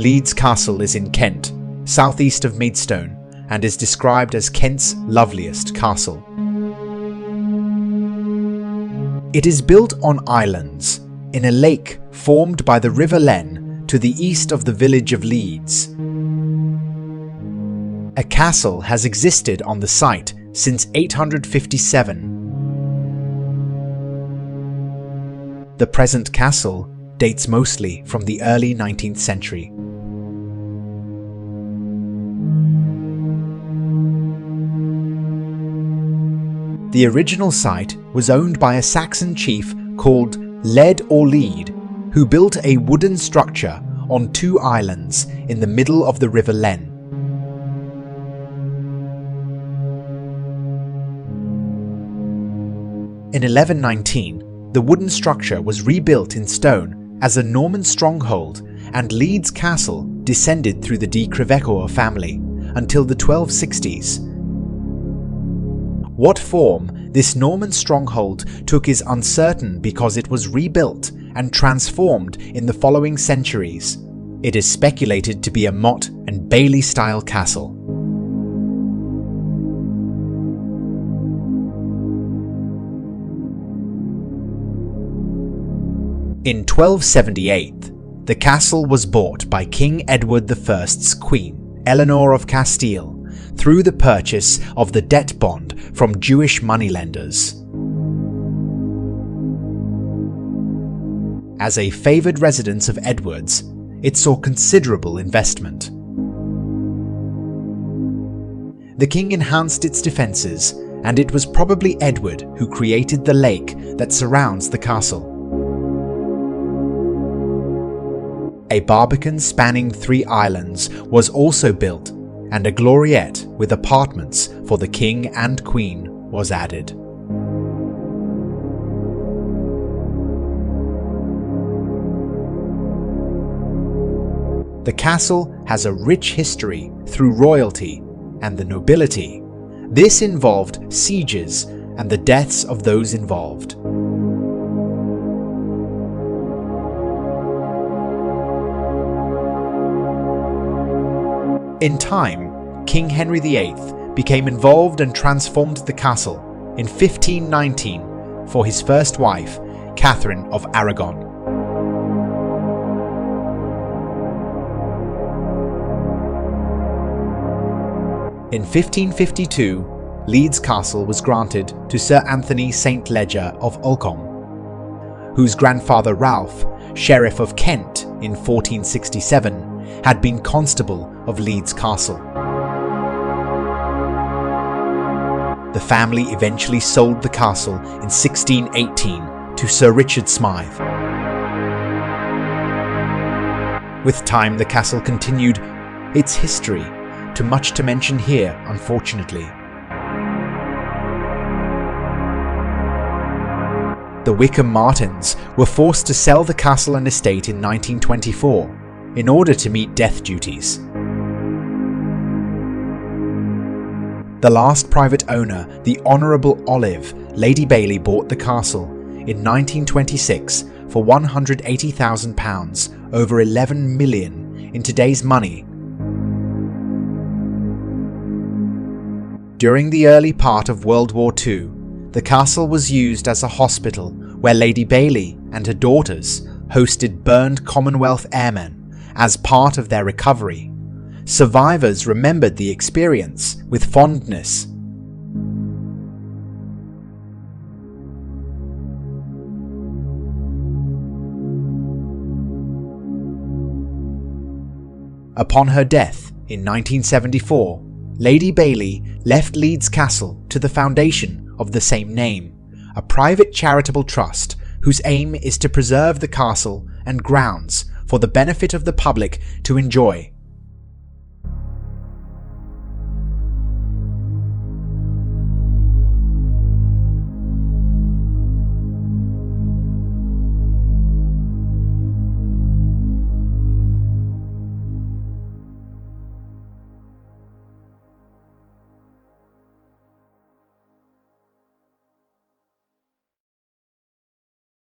Leeds Castle is in Kent, southeast of Maidstone, and is described as Kent's loveliest castle. It is built on islands, in a lake formed by the River Len to the east of the village of Leeds. A castle has existed on the site since 857. The present castle dates mostly from the early 19th century. The original site was owned by a Saxon chief called Led or Lead, who built a wooden structure on two islands in the middle of the River Len. In 1119, the wooden structure was rebuilt in stone as a Norman stronghold, and Leeds Castle descended through the de Crevecoeur family until the 1260s. What form this Norman stronghold took is uncertain because it was rebuilt and transformed in the following centuries. It is speculated to be a motte and bailey-style castle. In 1278, the castle was bought by King Edward I's queen, Eleanor of Castile, through the purchase of the debt bond from Jewish moneylenders. As a favoured residence of Edward's, it saw considerable investment. The king enhanced its defences, and it was probably Edward who created the lake that surrounds the castle. A barbican spanning 3 islands was also built, and a gloriette with apartments for the king and queen was added. The castle has a rich history through royalty and the nobility. This involved sieges and the deaths of those involved. In time, King Henry VIII became involved and transformed the castle in 1519 for his first wife, Catherine of Aragon. In 1552, Leeds Castle was granted to Sir Anthony St. Leger of Ulcombe, whose grandfather Ralph, Sheriff of Kent in 1467, had been Constable of Leeds Castle. The family eventually sold the castle in 1618 to Sir Richard Smythe. With time, the castle continued its history, too much to mention here, unfortunately. The Wickham Martins were forced to sell the castle and estate in 1924 in order to meet death duties. The last private owner, the Honourable Olive, Lady Bailey, bought the castle in 1926 for £180,000, over 11 million in today's money. During the early part of World War II, the castle was used as a hospital where Lady Bailey and her daughters hosted burned Commonwealth airmen as part of their recovery. Survivors remembered the experience with fondness. Upon her death in 1974, Lady Bailey left Leeds Castle to the foundation of the same name, a private charitable trust whose aim is to preserve the castle and grounds for the benefit of the public to enjoy